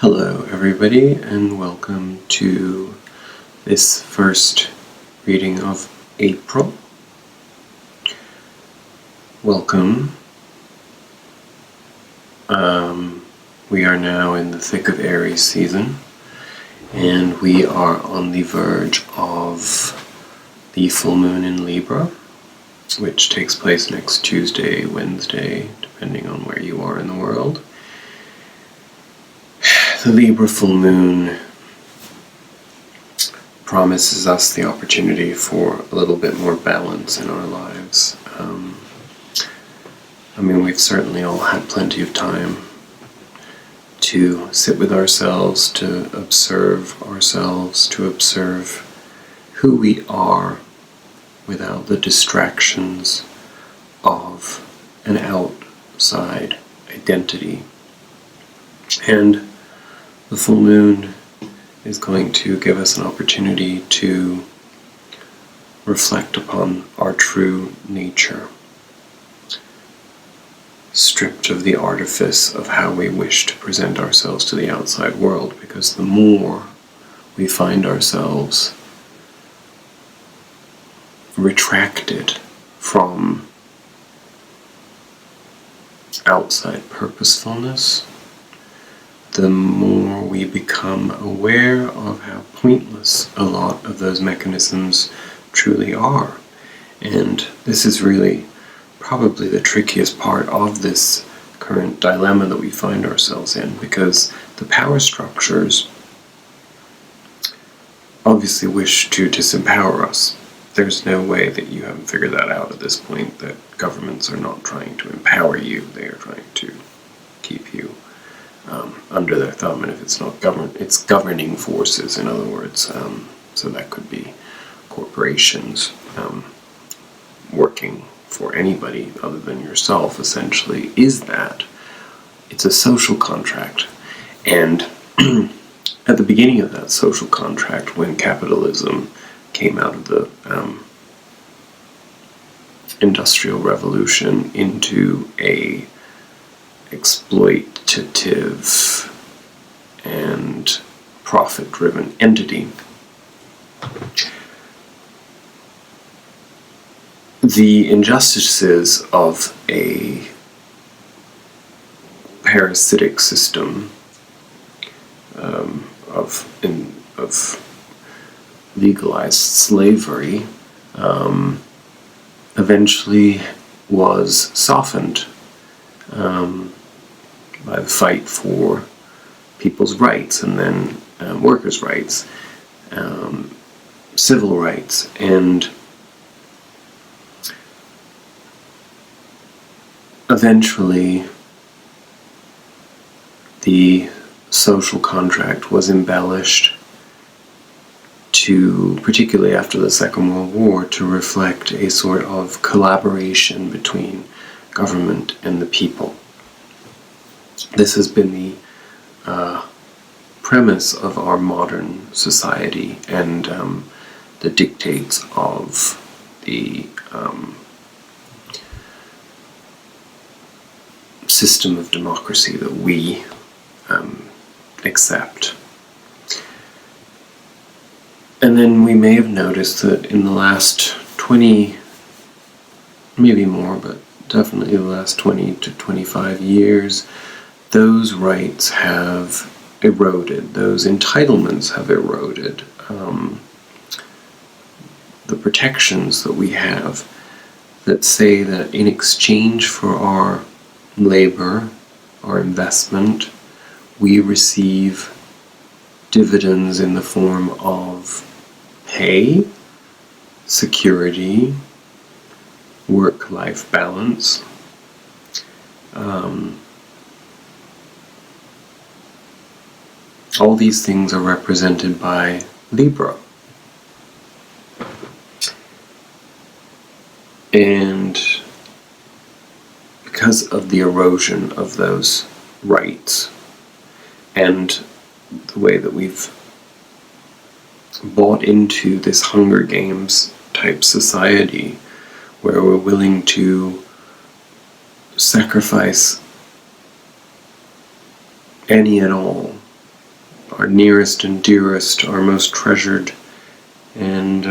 Hello everybody, and welcome to this first reading of April. Welcome. We are now in the thick of Aries season, and we are on the verge of the full moon in Libra, which takes place next Tuesday, Wednesday, depending on where you are in the world. The Libra full moon promises us the opportunity for a little bit more balance in our lives. We've certainly all had plenty of time to sit with ourselves, to observe who we are without the distractions of an outside identity. And the full moon is going to give us an opportunity to reflect upon our true nature, stripped of the artifice of how we wish to present ourselves to the outside world, because the more we find ourselves retracted from outside purposefulness, the more we become aware of how pointless a lot of those mechanisms truly are. And this is really probably the trickiest part of this current dilemma that we find ourselves in, because the power structures obviously wish to disempower us. There's no way that you haven't figured that out at this point, that governments are not trying to empower you, they are trying to keep you under their thumb, and if it's not it's governing forces, in other words. So that could be corporations working for anybody other than yourself, essentially. It's a social contract. And at the beginning of that social contract, when capitalism came out of the Industrial Revolution into a exploitative and profit-driven entity, the injustices of a parasitic system of legalized slavery eventually was softened by the fight for people's rights, and then workers' rights, civil rights, and eventually the social contract was embellished to, particularly after the Second World War, to reflect a sort of collaboration between government and the people. This has been the premise of our modern society, and the dictates of the system of democracy that we accept. And then we may have noticed that in the last 20, maybe more, but definitely the last 20 to 25 years, those rights have eroded, those entitlements have eroded. The protections that we have that say that in exchange for our labor, our investment, we receive dividends in the form of pay, security, work-life balance. All these things are represented by Libra. And because of the erosion of those rights and the way that we've bought into this Hunger Games type society, where we're willing to sacrifice any and all our nearest and dearest, our most treasured, and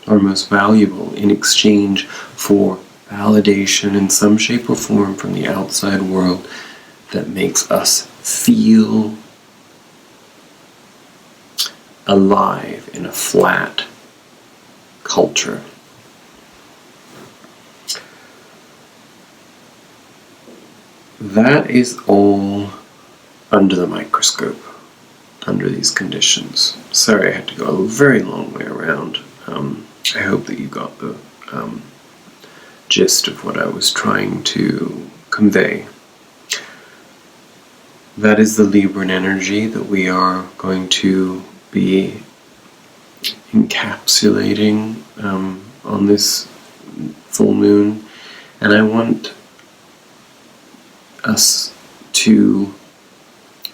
our most valuable, in exchange for validation in some shape or form from the outside world that makes us feel alive in a flat culture. That is all under the microscope, under these conditions. Sorry I had to go a very long way around. I hope that you got the gist of what I was trying to convey. That is the Libran energy that we are going to be encapsulating on this full moon, and I want us to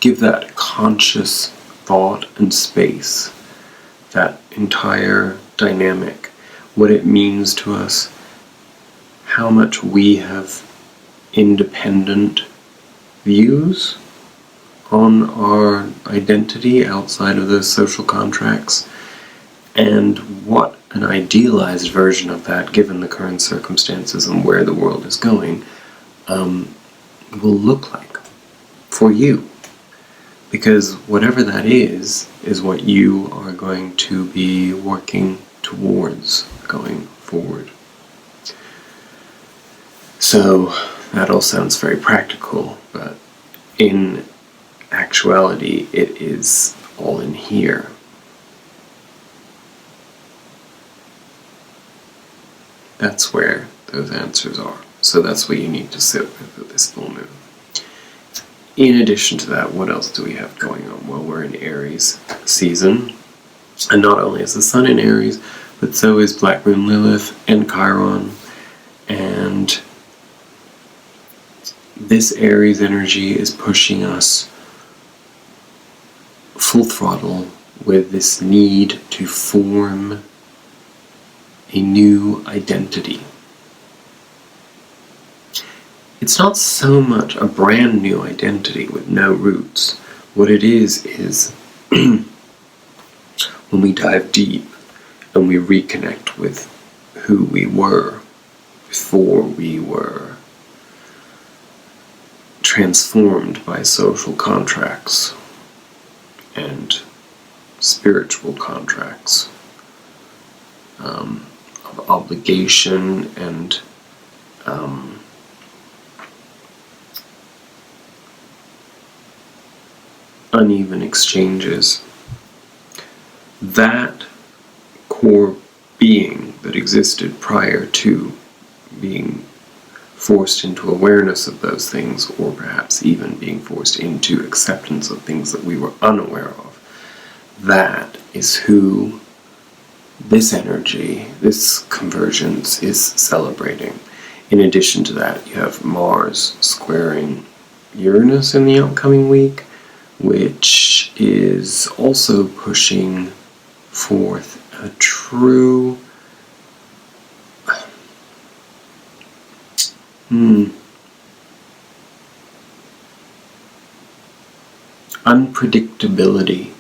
give that conscious thought and space, that entire dynamic, what it means to us, how much we have independent views on our identity outside of those social contracts, and what an idealized version of that, given the current circumstances and where the world is going, will look like for you. Because whatever that is what you are going to be working towards going forward. So that all sounds very practical, but in actuality it is all in here. That's where those answers are. So that's what you need to sit with this full moon. In addition to that, what else do we have going on? Well, we're in Aries season, and not only is the Sun in Aries, but so is Black Moon Lilith and Chiron, and this Aries energy is pushing us full throttle with this need to form a new identity. It's not so much a brand new identity with no roots. What it is when we dive deep and we reconnect with who we were before we were transformed by social contracts and spiritual contracts of obligation and uneven exchanges. That core being that existed prior to being forced into awareness of those things, or perhaps even being forced into acceptance of things that we were unaware of, that is who this energy, this convergence is celebrating. In addition to that, you have Mars squaring Uranus in the upcoming week, which is also pushing forth a true unpredictability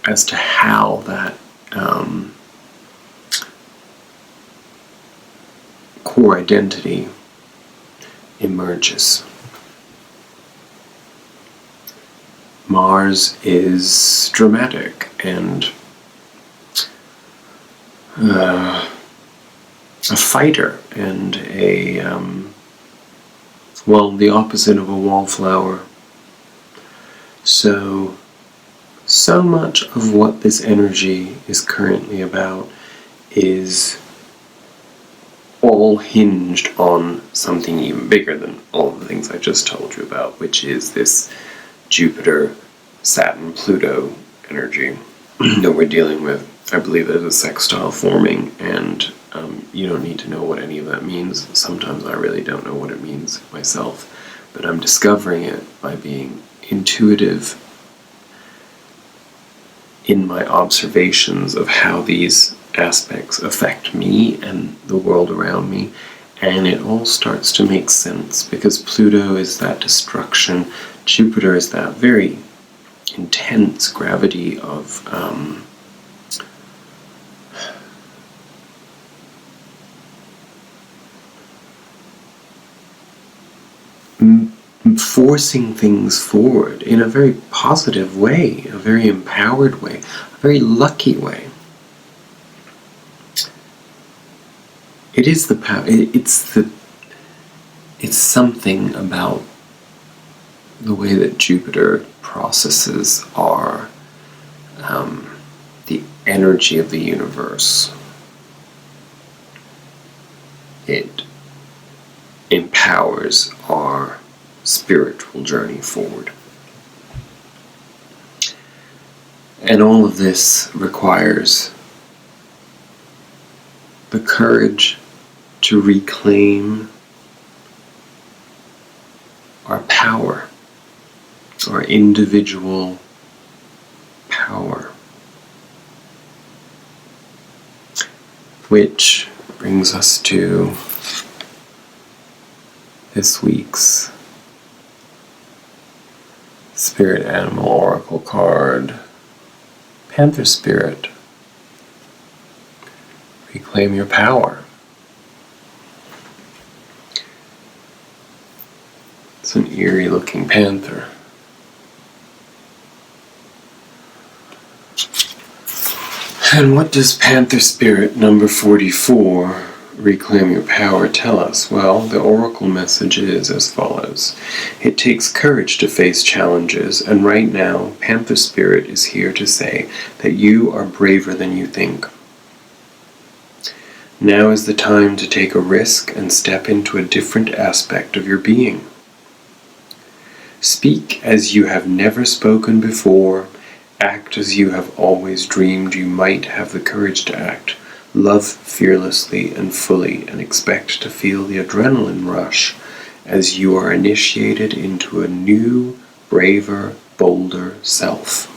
as to how that core identity emerges. Mars is dramatic and a fighter and the opposite of a wallflower. So much of what this energy is currently about is all hinged on something even bigger than all of the things I just told you about, which is this Jupiter, Saturn, Pluto energy that we're dealing with. I believe there's a sextile forming, and you don't need to know what any of that means. Sometimes I really don't know what it means myself, but I'm discovering it by being intuitive in my observations of how these aspects affect me and the world around me, And it all starts to make sense because Pluto is that destruction, Jupiter is that very intense gravity of forcing things forward in a very positive way, a very empowered way, a very lucky way. It is the power. It's something about the way that Jupiter processes the energy of the universe. It empowers our spiritual journey forward. And all of this requires the courage to reclaim our power, our individual power. Which brings us to this week's Spirit Animal Oracle card, Panther Spirit. Reclaim your power. It's an eerie looking panther. And what does Panther Spirit number 44, Reclaim Your Power, tell us? Well, the oracle message is as follows. It takes courage to face challenges, and right now, Panther Spirit is here to say that you are braver than you think. Now is the time to take a risk and step into a different aspect of your being. Speak as you have never spoken before. Act as you have always dreamed you might have the courage to act. Love fearlessly and fully, and expect to feel the adrenaline rush as you are initiated into a new, braver, bolder self.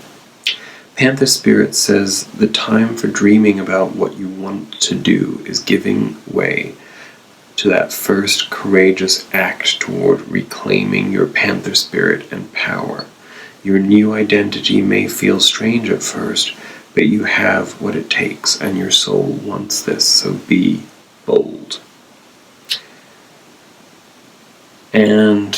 Panther Spirit says the time for dreaming about what you want to do is giving way to that first courageous act toward reclaiming your Panther Spirit and power. Your new identity may feel strange at first, but you have what it takes, and your soul wants this, so be bold. And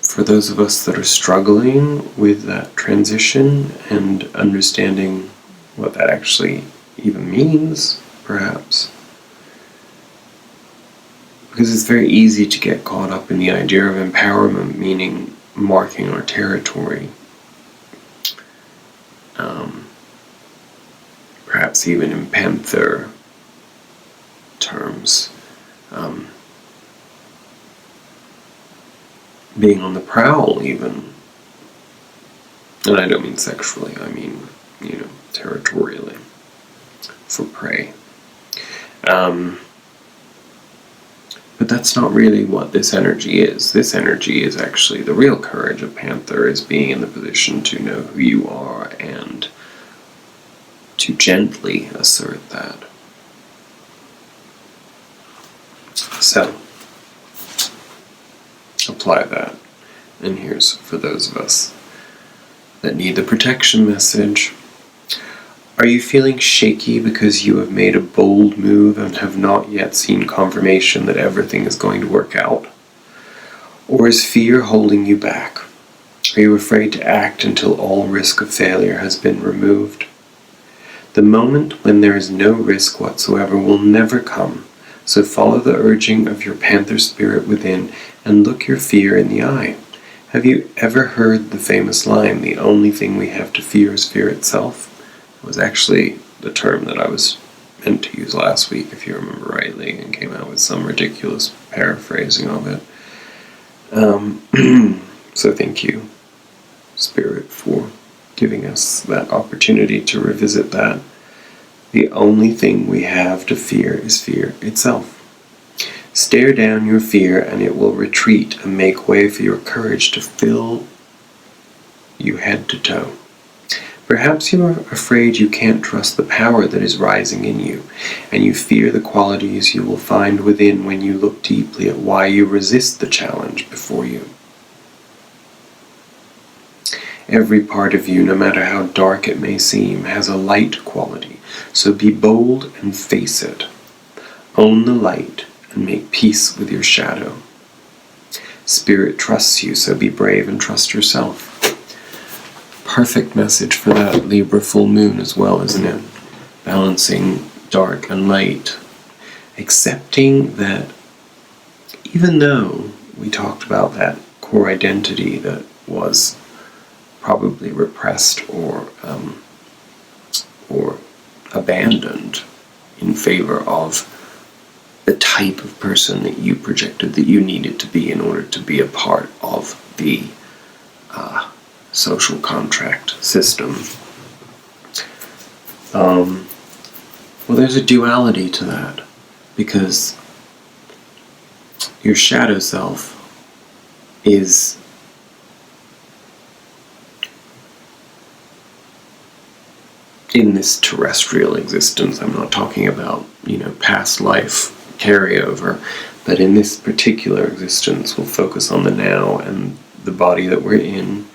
for those of us that are struggling with that transition and understanding what that actually even means, perhaps, because it's very easy to get caught up in the idea of empowerment, meaning marking our territory. Perhaps even in panther terms. Being on the prowl even. And I don't mean sexually, I mean, territorially. For prey. But that's not really what this energy is. This energy is actually the real courage of Panther, is being in the position to know who you are and to gently assert that. So, apply that. And here's for those of us that need the protection message. Are you feeling shaky because you have made a bold move and have not yet seen confirmation that everything is going to work out? Or is fear holding you back? Are you afraid to act until all risk of failure has been removed? The moment when there is no risk whatsoever will never come, so follow the urging of your Panther Spirit within and look your fear in the eye. Have you ever heard the famous line, "The only thing we have to fear is fear itself"? Was actually the term that I was meant to use last week, if you remember rightly, and came out with some ridiculous paraphrasing of it. So thank you, Spirit, for giving us that opportunity to revisit that. The only thing we have to fear is fear itself. Stare down your fear and it will retreat and make way for your courage to fill you head to toe. Perhaps you are afraid you can't trust the power that is rising in you, and you fear the qualities you will find within when you look deeply at why you resist the challenge before you. Every part of you, no matter how dark it may seem, has a light quality, so be bold and face it. Own the light and make peace with your shadow. Spirit trusts you, so be brave and trust yourself. Perfect message for that Libra full moon as well, isn't it? Balancing dark and light. Accepting that even though we talked about that core identity that was probably repressed or abandoned in favor of the type of person that you projected that you needed to be in order to be a part of the social contract system. Well, there's a duality to that, because your shadow self is in this terrestrial existence. I'm not talking about, past life carryover, but in this particular existence, we'll focus on the now and the body that we're in.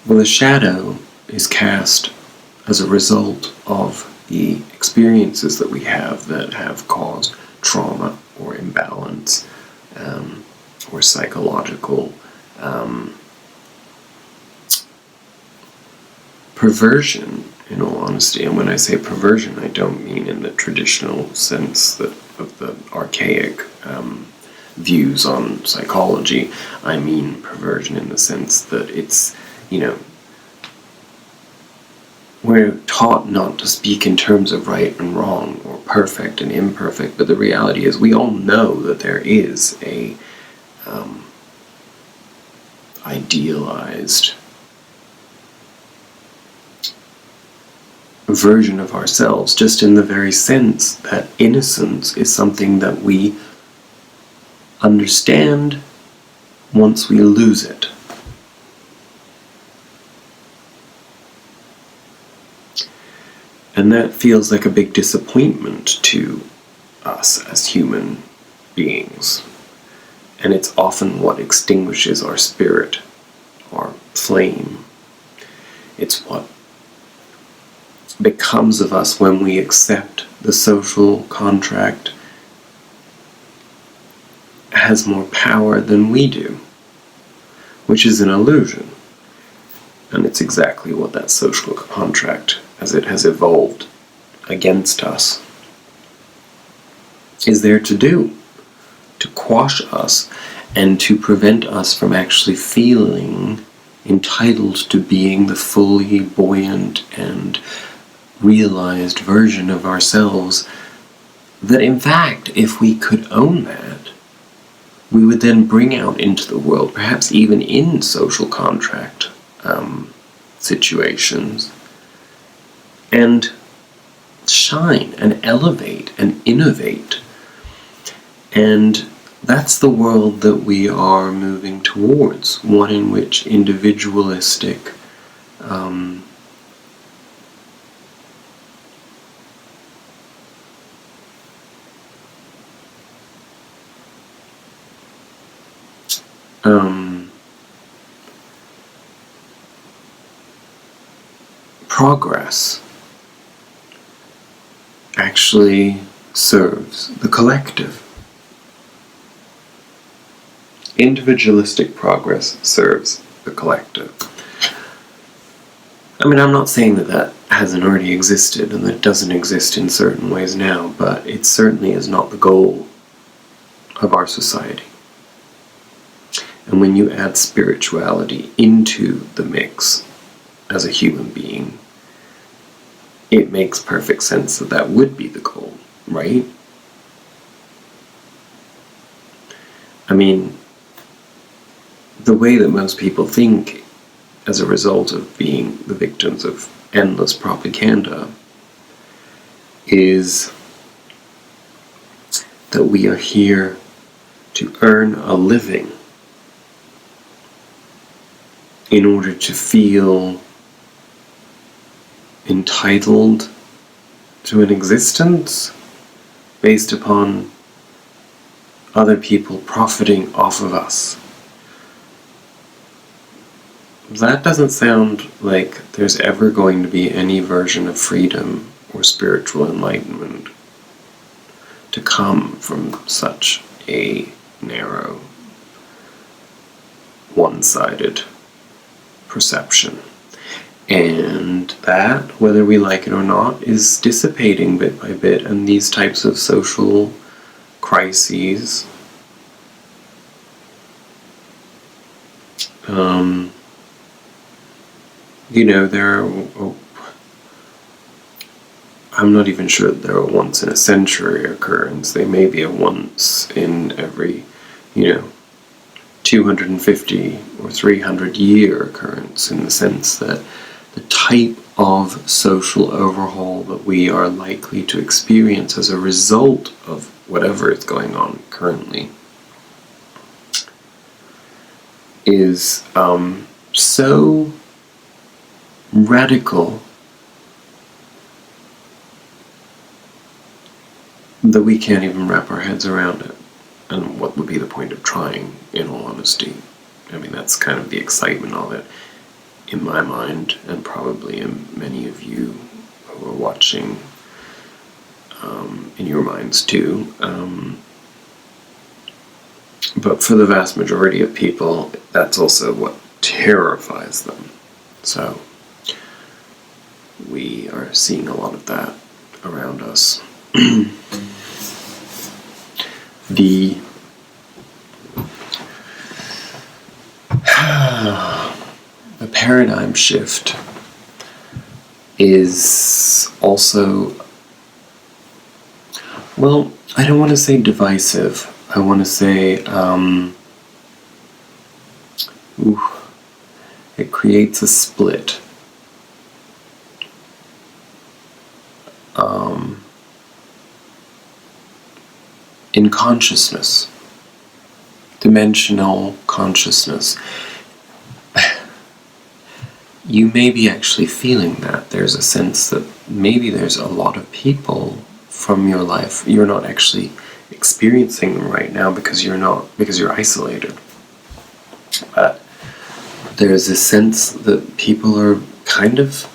Well, the shadow is cast as a result of the experiences that we have that have caused trauma or imbalance or psychological perversion, in all honesty. And when I say perversion, I don't mean in the traditional sense of the archaic views on psychology. I mean perversion in the sense that it's, we're taught not to speak in terms of right and wrong or perfect and imperfect, but the reality is we all know that there is a idealized version of ourselves, just in the very sense that innocence is something that we understand once we lose it. And that feels like a big disappointment to us as human beings. And it's often what extinguishes our spirit, our flame. It's what becomes of us when we accept the social contract has more power than we do, which is an illusion. And it's exactly what that social contract, as it has evolved against us, is there to do, to quash us and to prevent us from actually feeling entitled to being the fully buoyant and realized version of ourselves that, in fact, if we could own that, we would then bring out into the world, perhaps even in social contract situations, and shine and elevate and innovate. And that's the world that we are moving towards, one in which individualistic progress actually serves the collective. Individualistic progress serves the collective. I mean, I'm not saying that that hasn't already existed and that it doesn't exist in certain ways now, but it certainly is not the goal of our society. And when you add spirituality into the mix as a human being, it makes perfect sense that that would be the goal, right? I mean, the way that most people think as a result of being the victims of endless propaganda is that we are here to earn a living in order to feel entitled to an existence based upon other people profiting off of us. That doesn't sound like there's ever going to be any version of freedom or spiritual enlightenment to come from such a narrow, one-sided perception. And that, whether we like it or not, is dissipating bit by bit, and these types of social crises I'm not even sure that they're a once in a century occurrence. They may be a once in every 250 or 300 year occurrence, in the sense that the type of social overhaul that we are likely to experience as a result of whatever is going on currently is so radical that we can't even wrap our heads around it. And what would be the point of trying, in all honesty? I mean, that's kind of the excitement of it, in my mind, and probably in many of you who are watching, in your minds too. But for the vast majority of people, that's also what terrifies them. So we are seeing a lot of that around us. The paradigm shift is also, well, I don't want to say divisive. I want to say it creates a split. In consciousness, dimensional consciousness. You may be actually feeling that. There's a sense that maybe there's a lot of people from your life, you're not actually experiencing them right now because you're isolated. But there's a sense that people are kind of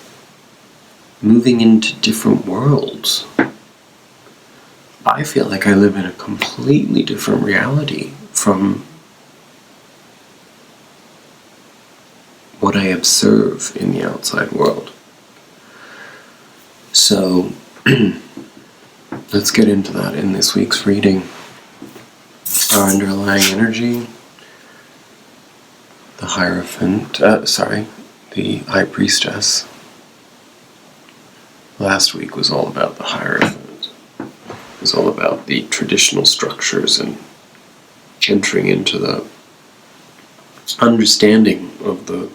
moving into different worlds. I feel like I live in a completely different reality from what I observe in the outside world. So, let's get into that in this week's reading. Our underlying energy, the Hierophant, the High Priestess. Last week was all about the Hierophant. It was all about the traditional structures and entering into the understanding of the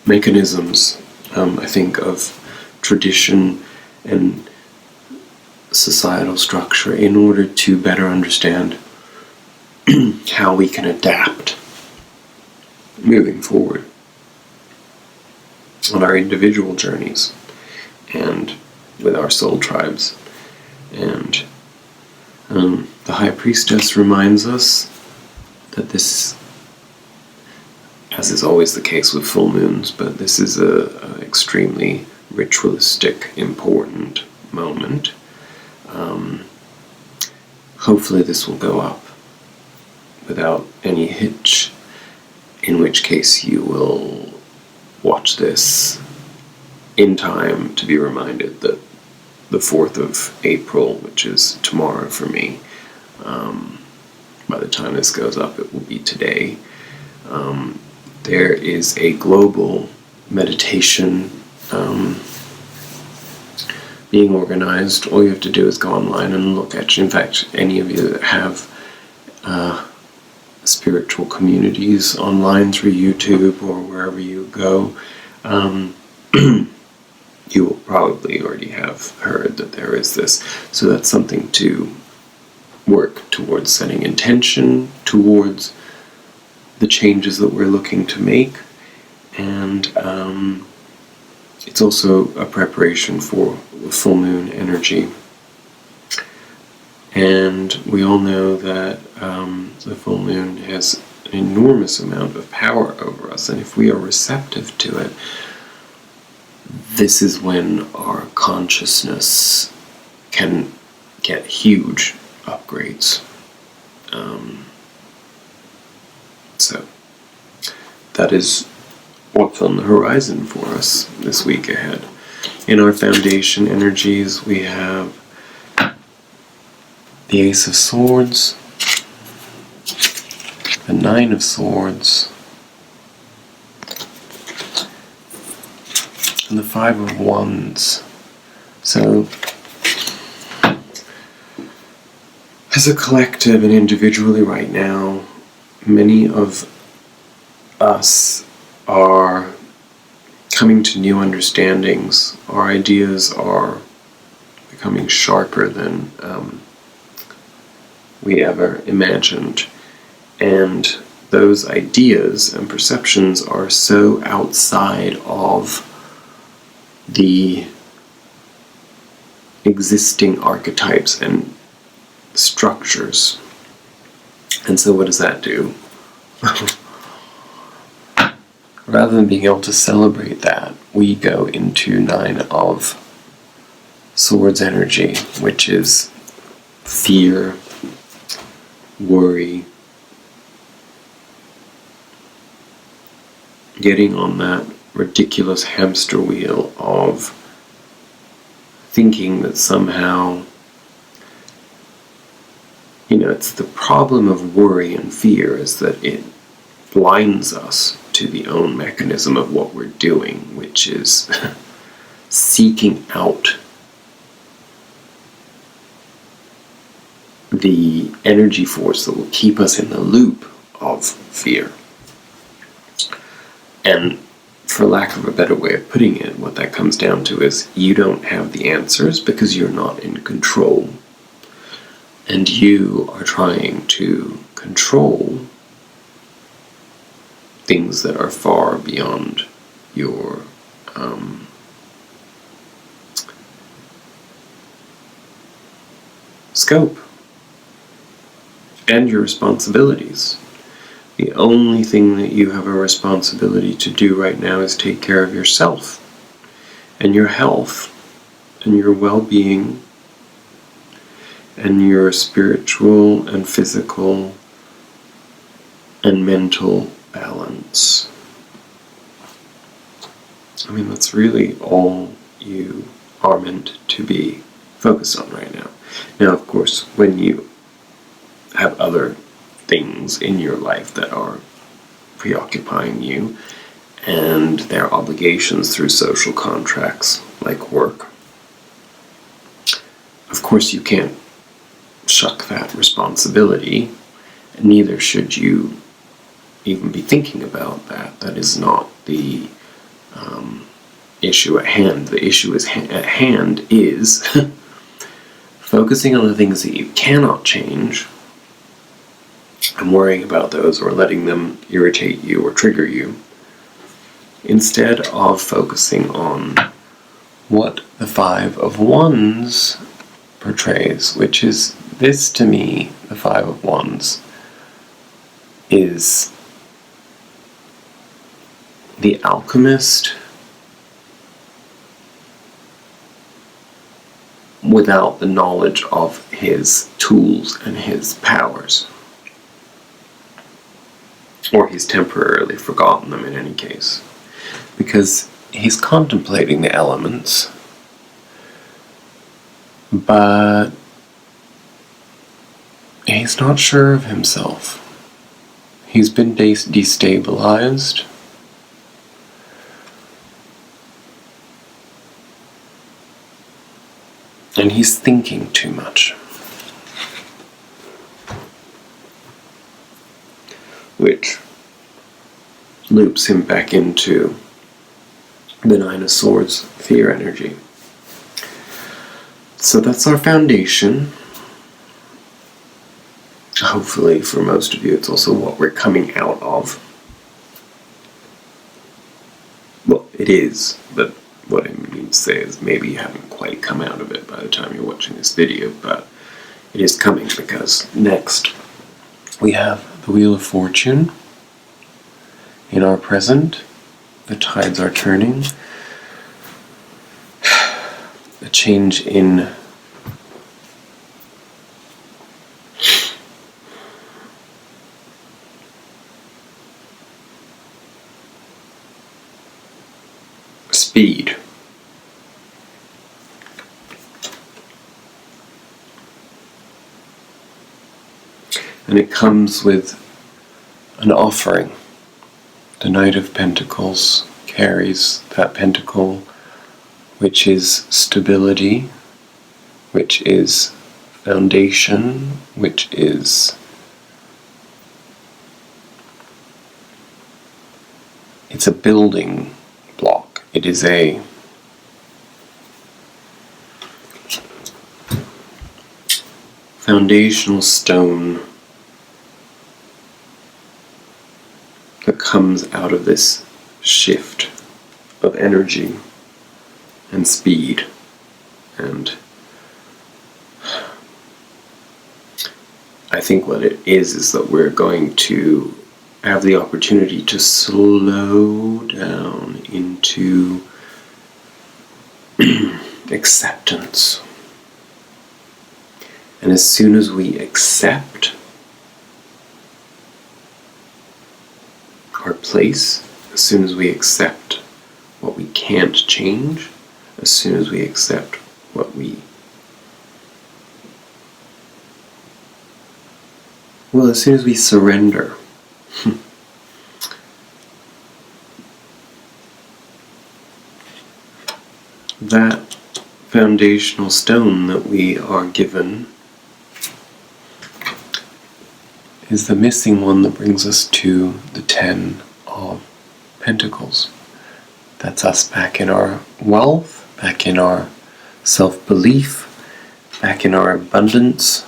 mechanisms, I think, of tradition and societal structure in order to better understand how we can adapt moving forward on our individual journeys and with our soul tribes. And the High Priestess reminds us that this, as is always the case with full moons, but this is a extremely ritualistic, important moment. Hopefully this will go up without any hitch, in which case you will watch this in time to be reminded that the 4th of April, which is tomorrow for me, by the time this goes up, it will be today. There is a global meditation being organized. All you have to do is go online and look at, in fact, any of you that have spiritual communities online through YouTube or wherever you go, you will probably already have heard that there is this. So that's something to work towards, setting intention towards the changes that we're looking to make, And it's also a preparation for full moon energy. And we all know that the full moon has an enormous amount of power over us, and if we are receptive to it, this is when our consciousness can get huge upgrades. So that is what's on the horizon for us this week ahead. In our foundation energies, we have the Ace of Swords, the Nine of Swords, and the Five of Wands. So, as a collective and individually right now, many of us are coming to new understandings. Our ideas are becoming sharper than we ever imagined. And those ideas and perceptions are so outside of the existing archetypes and structures. And so what does that do? Rather than being able to celebrate that, we go into Nine of Swords energy, which is fear, worry, getting on that ridiculous hamster wheel of thinking that somehow, it's the problem of worry and fear is that it blinds us to the own mechanism of what we're doing, which is seeking out the energy force that will keep us in the loop of fear. And for lack of a better way of putting it, what that comes down to is you don't have the answers because you're not in control. And you are trying to control things that are far beyond your scope and your responsibilities. The only thing that you have a responsibility to do right now is take care of yourself and your health and your well-being and your spiritual and physical and mental balance. I mean, that's really all you are meant to be focused on right now. Now, of course, when you have other things in your life that are preoccupying you, and their obligations through social contracts, like work, of course you can't shuck that responsibility, and neither should you even be thinking about that. That is not the issue at hand. The issue at hand is focusing on the things that you cannot change and worrying about those or letting them irritate you or trigger you, instead of focusing on what the Five of Wands portrays, which is this to me. The Five of Wands is the alchemist without the knowledge of his tools and his powers. Or he's temporarily forgotten them in any case. Because he's contemplating the elements, but he's not sure of himself. He's been destabilized. And he's thinking too much. Which loops him back into the Nine of Swords, fear energy. So that's our foundation. Hopefully, for most of you, it's also what we're coming out of. It is, but what I mean to say is maybe you haven't quite come out of it by the time you're watching this video, but it is coming, because next we have the Wheel of Fortune in our present. The tides are turning. A change in speed. And it comes with an offering. The Knight of Pentacles carries that pentacle, which is stability, which is foundation, which is it's a building block. It is a foundational stone that comes out of this shift of energy and speed. And I think what it is that we're going to have the opportunity to slow down into acceptance. And as soon as we accept our place, as soon as we accept what we can't change, as soon as we accept what as soon as we surrender, that foundational stone that we are given is the missing one that brings us to the 10 of Pentacles. That's us back in our wealth, back in our self-belief, back in our abundance,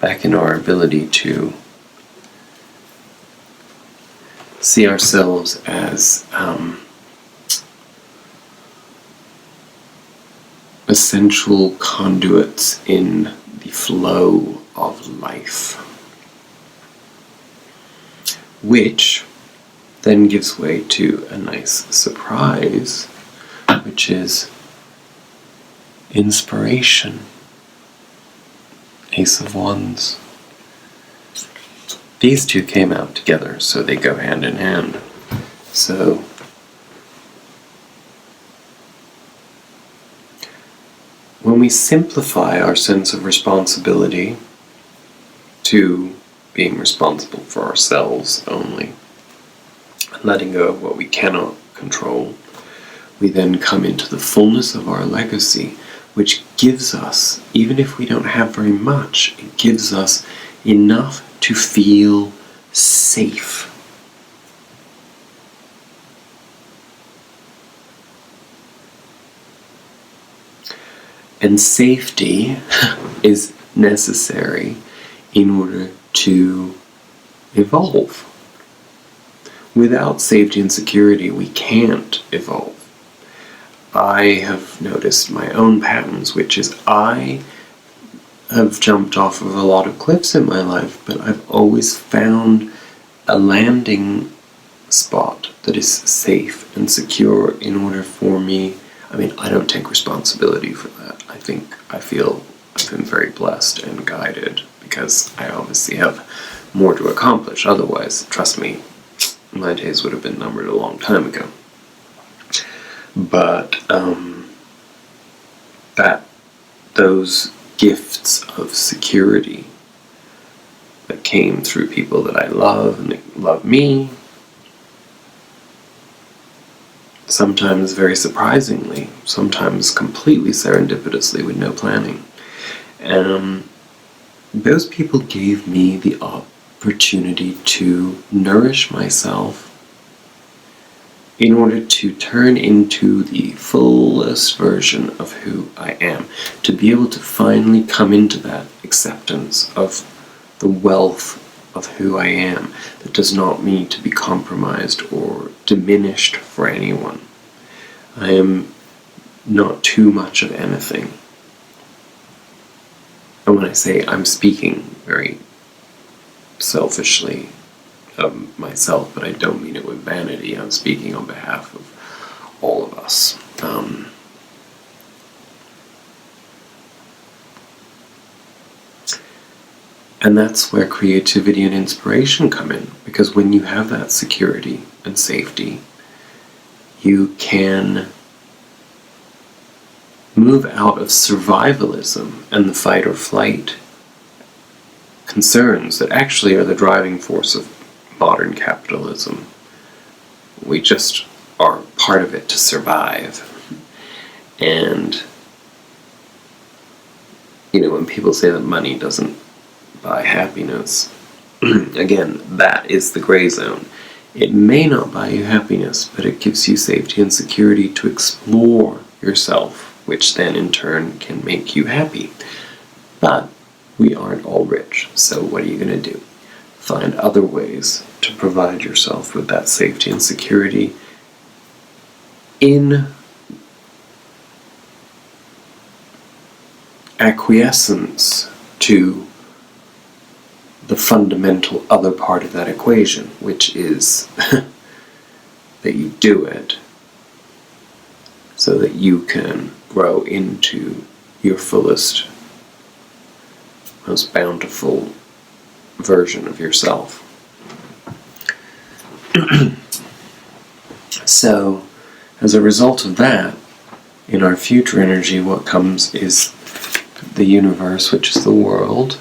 back in our ability to see ourselves as essential conduits in the flow of life, which then gives way to a nice surprise, which is inspiration. Ace of Wands. These two came out together, so they go hand in hand. So when we simplify our sense of responsibility to being responsible for ourselves only, letting go of what we cannot control, we then come into the fullness of our legacy, which gives us, even if we don't have very much, it gives us enough to feel safe. And safety is necessary in order to evolve. Without safety and security, we can't evolve. I have noticed my own patterns, which is I have jumped off of a lot of cliffs in my life, but I've always found a landing spot that is safe and secure in order for me. I mean, I don't take responsibility for that. I feel I've been very blessed and guided, because I obviously have more to accomplish. Otherwise, trust me, my days would have been numbered a long time ago. But those gifts of security that came through people that I love and that love me, sometimes very surprisingly, sometimes completely serendipitously with no planning. And those people gave me the opportunity to nourish myself in order to turn into the fullest version of who I am, to be able to finally come into that acceptance of the wealth of who I am that does not need to be compromised or diminished for anyone. I am not too much of anything. And when I say I'm speaking very selfishly of myself, but I don't mean it with vanity. I'm speaking on behalf of all of us. And that's where creativity and inspiration come in, because when you have that security and safety, you can move out of survivalism and the fight or flight concerns that actually are the driving force of modern capitalism. We just are part of it to survive. And, when people say that money doesn't buy happiness, again, that is the gray zone. It may not buy you happiness, but it gives you safety and security to explore yourself, which then in turn can make you happy. But we aren't all rich, so what are you going to do? Find other ways to provide yourself with that safety and security in acquiescence to the fundamental other part of that equation, which is that you do it so that you can grow into your fullest, most bountiful version of yourself. So, as a result of that, in our future energy, what comes is the universe, which is the world.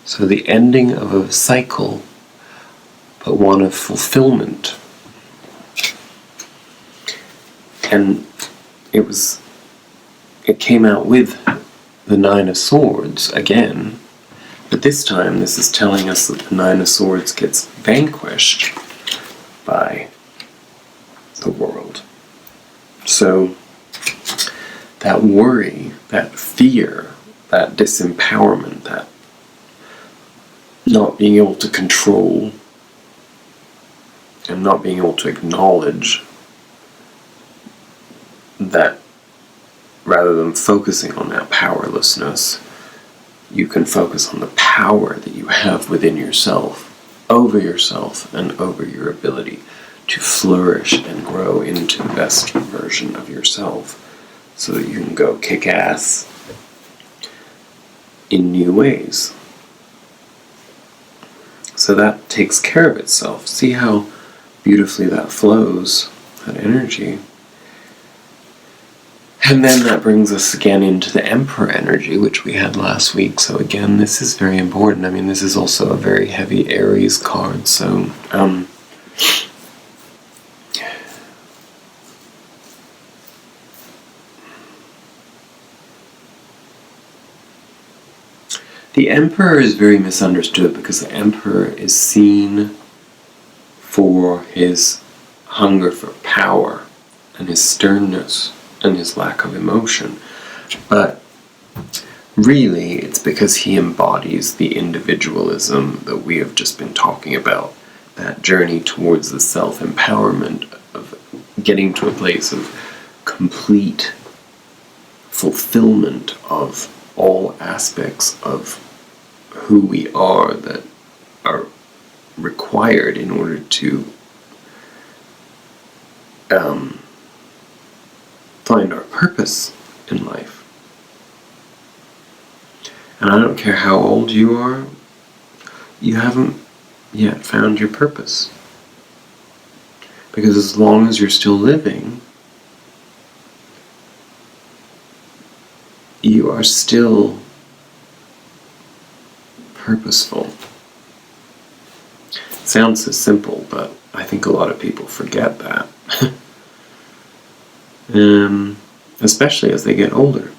So the ending of a cycle, but one of fulfillment. And it came out with the Nine of Swords again, but this time this is telling us that the Nine of Swords gets vanquished by the world. So that worry, that fear, that disempowerment, that not being able to control and not being able to acknowledge that, rather than focusing on that powerlessness, you can focus on the power that you have within yourself, and over your ability to flourish and grow into the best version of yourself, so that you can go kick ass in new ways. So that takes care of itself. See how beautifully that flows, that energy. And then that brings us again into the Emperor energy, which we had last week. So again, this is very important. I mean, this is also a very heavy Aries card. So, the Emperor is very misunderstood, because the Emperor is seen for his hunger for power and his sternness and his lack of emotion. But really, it's because he embodies the individualism that we have just been talking about, that journey towards the self-empowerment of getting to a place of complete fulfillment of all aspects of who we are that are required in order to find our purpose in life. And I don't care how old you are, you haven't yet found your purpose. Because as long as you're still living, you are still purposeful. It sounds so simple, but I think a lot of people forget that. Especially as they get older.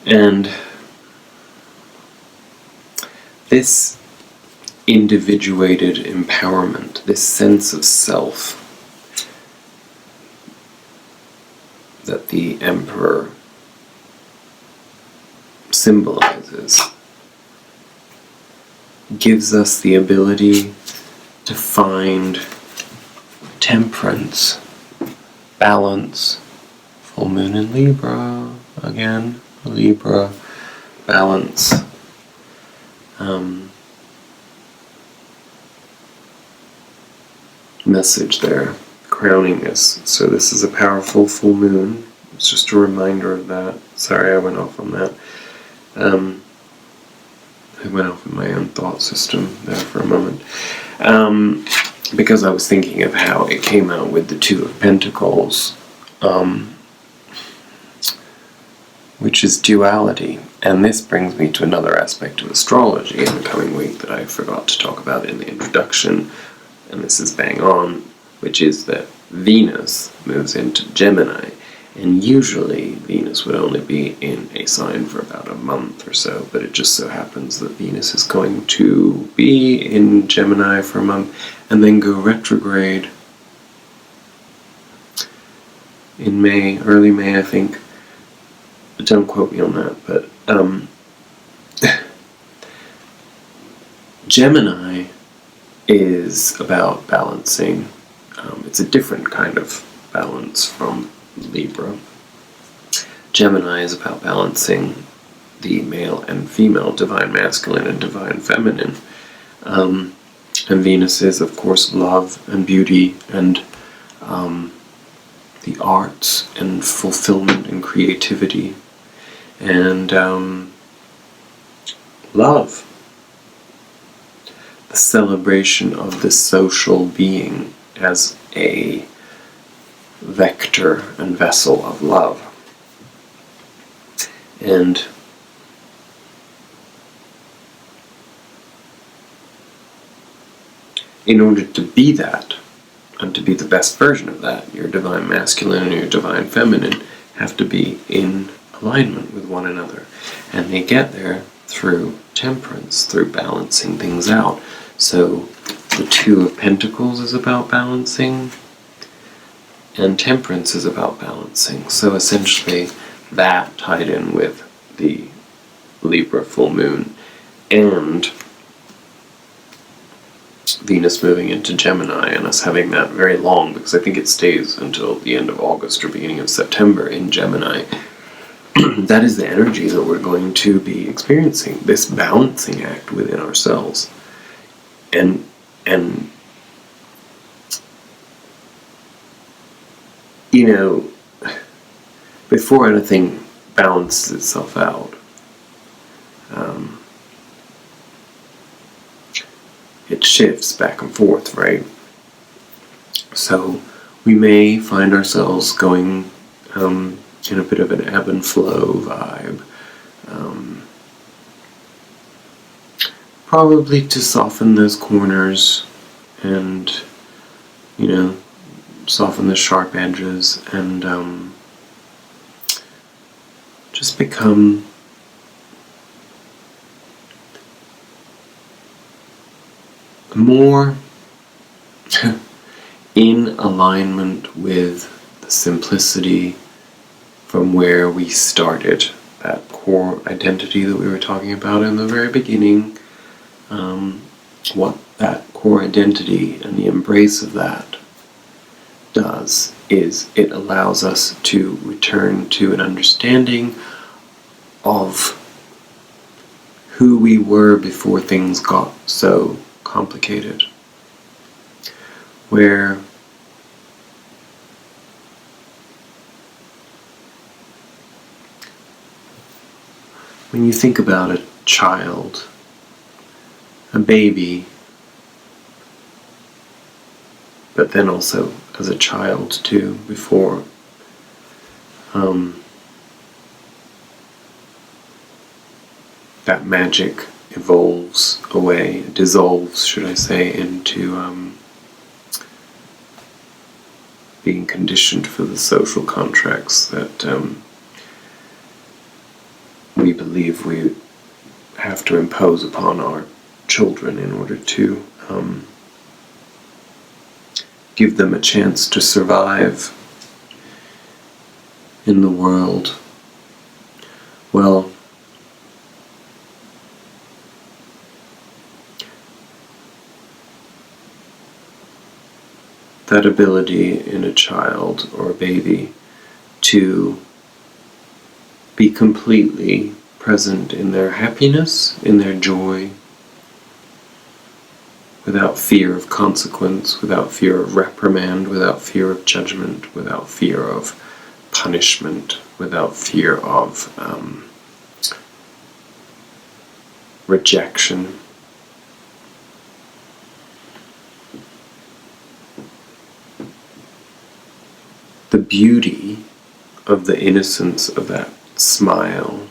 And this individuated empowerment, this sense of self that the Emperor symbolizes, gives us the ability to find temperance, balance, full moon in Libra, again, Libra, balance, message there, crowning this. So this is a powerful full moon. It's just a reminder of that. Sorry I went off on that. I went off in my own thought system there for a moment. Because I was thinking of how it came out with the Two of Pentacles, which is duality. And this brings me to another aspect of astrology in the coming week that I forgot to talk about in the introduction, and this is bang on, which is that Venus moves into Gemini. And usually Venus would only be in a sign for about a month or so, but it just so happens that Venus is going to be in Gemini for a month and then go retrograde in May, early May I think. Don't quote me on that, but Gemini is about balancing. It's a different kind of balance from Libra. Gemini is about balancing the male and female, divine masculine and divine feminine. And Venus is, of course, love and beauty and the arts and fulfillment and creativity and love. The celebration of the social being as a vector and vessel of love. And in order to be that, and to be the best version of that, your divine masculine and your divine feminine have to be in alignment with one another. And they get there through temperance, through balancing things out. So the Two of Pentacles is about balancing, and temperance is about balancing. So essentially that tied in with the Libra full moon and Venus moving into Gemini and us having that very long, because I think it stays until the end of August or beginning of September in Gemini. That is the energy that we're going to be experiencing, this balancing act within ourselves. And you know, before anything balances itself out, it shifts back and forth, right? So we may find ourselves going in a bit of an ebb and flow vibe, probably to soften those corners and, you know, soften the sharp edges and just become more in alignment with the simplicity from where we started, that core identity that we were talking about in the very beginning. What that core identity and the embrace of that does is it allows us to return to an understanding of who we were before things got so complicated, where when you think about a child, a baby, but then also as a child too, before that magic evolves away, dissolves, should I say, into being conditioned for the social contracts that we believe we have to impose upon our children in order to give them a chance to survive in the world. Well, that ability in a child or a baby to be completely present in their happiness, in their joy, without fear of consequence, without fear of reprimand, without fear of judgment, without fear of punishment, without fear of rejection. The beauty of the innocence of that smile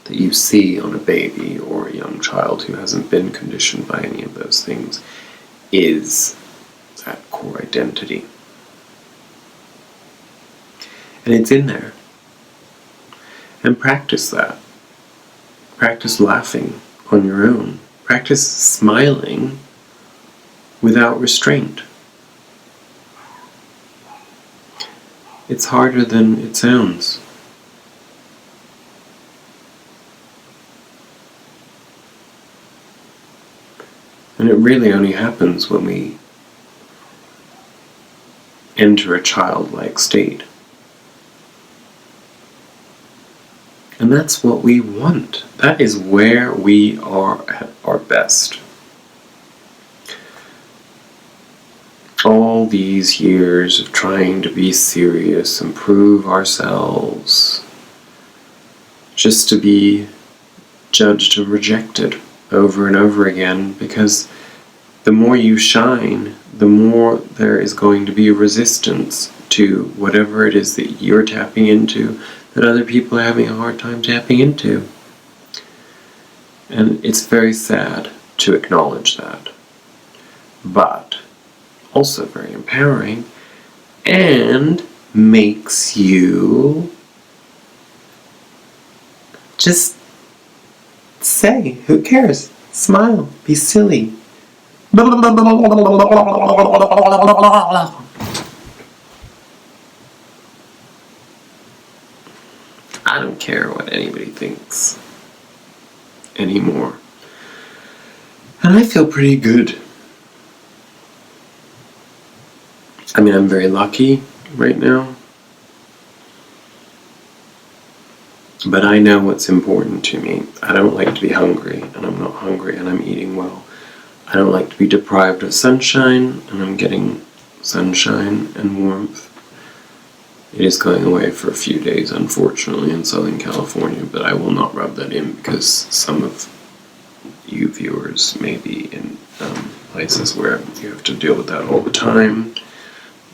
that you see on a baby or a young child who hasn't been conditioned by any of those things is that core identity. And it's in there. And practice that. Practice laughing on your own. Practice smiling without restraint. It's harder than it sounds. And it really only happens when we enter a childlike state. And that's what we want. That is where we are at our best. All these years of trying to be serious and prove ourselves, just to be judged and rejected over and over again, because the more you shine, the more there is going to be a resistance to whatever it is that you're tapping into that other people are having a hard time tapping into. And it's very sad to acknowledge that, but also very empowering, and makes you just say, who cares? Smile, be silly. I don't care what anybody thinks anymore. And I feel pretty good. I mean, I'm very lucky right now. But I know what's important to me. I don't like to be hungry, and I'm not hungry, and I'm eating well. I don't like to be deprived of sunshine, and I'm getting sunshine and warmth. It is going away for a few days, unfortunately, in Southern California, but I will not rub that in because some of you viewers may be in places where you have to deal with that all the time.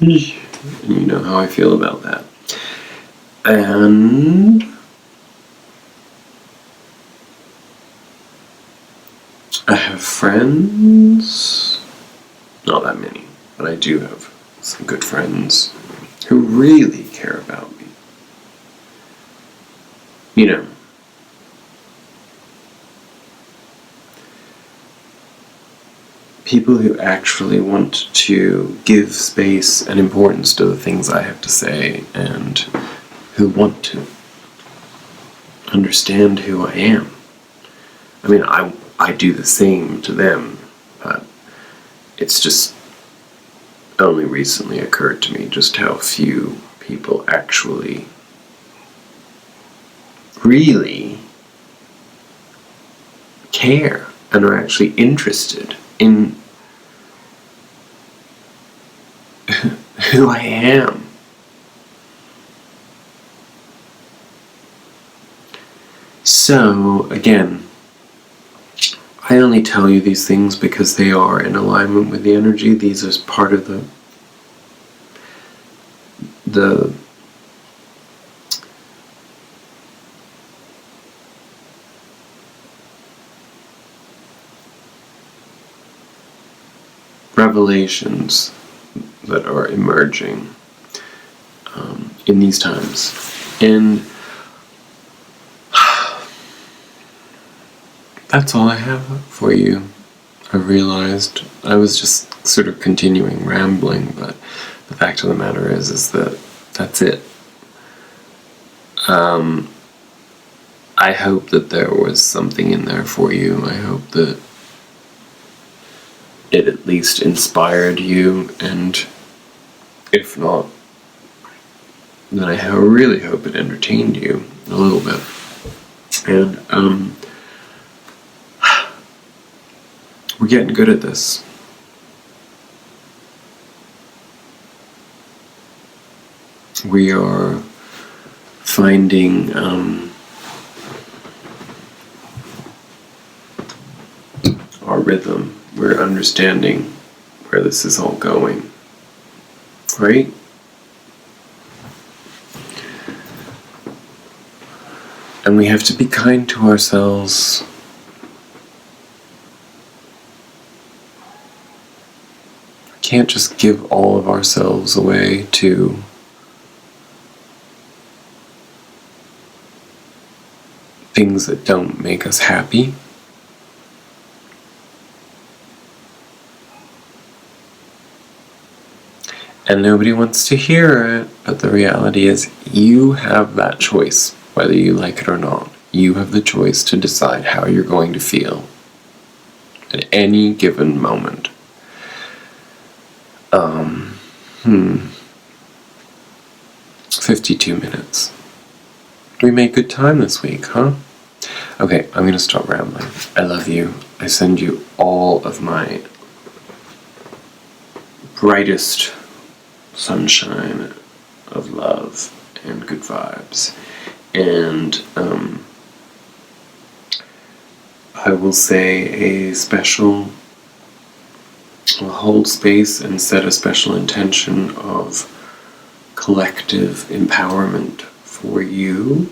And you know how I feel about that. And I have friends, not that many, but I do have some good friends who really care about me. You know, people who actually want to give space and importance to the things I have to say, and who want to understand who I am. I mean, I do the same to them, but it's just only recently occurred to me just how few people actually really care and are actually interested in who I am. So, again, I only tell you these things because they are in alignment with the energy. These are part of the revelations that are emerging in these times. And that's all I have for you. I realized I was just sort of continuing rambling, but the fact of the matter is that that's it. I hope that there was something in there for you. I hope that it at least inspired you, and if not, then I really hope it entertained you a little bit. And we're getting good at this. We are finding our rhythm. We're understanding where this is all going, right? And we have to be kind to ourselves. We can't just give all of ourselves away to things that don't make us happy. And nobody wants to hear it, but the reality is you have that choice, whether you like it or not. You have the choice to decide how you're going to feel at any given moment. 52 minutes. We made good time this week, huh? Okay, I'm going to stop rambling. I love you. I send you all of my brightest sunshine of love and good vibes. And I will say I'll hold space and set a special intention of collective empowerment for you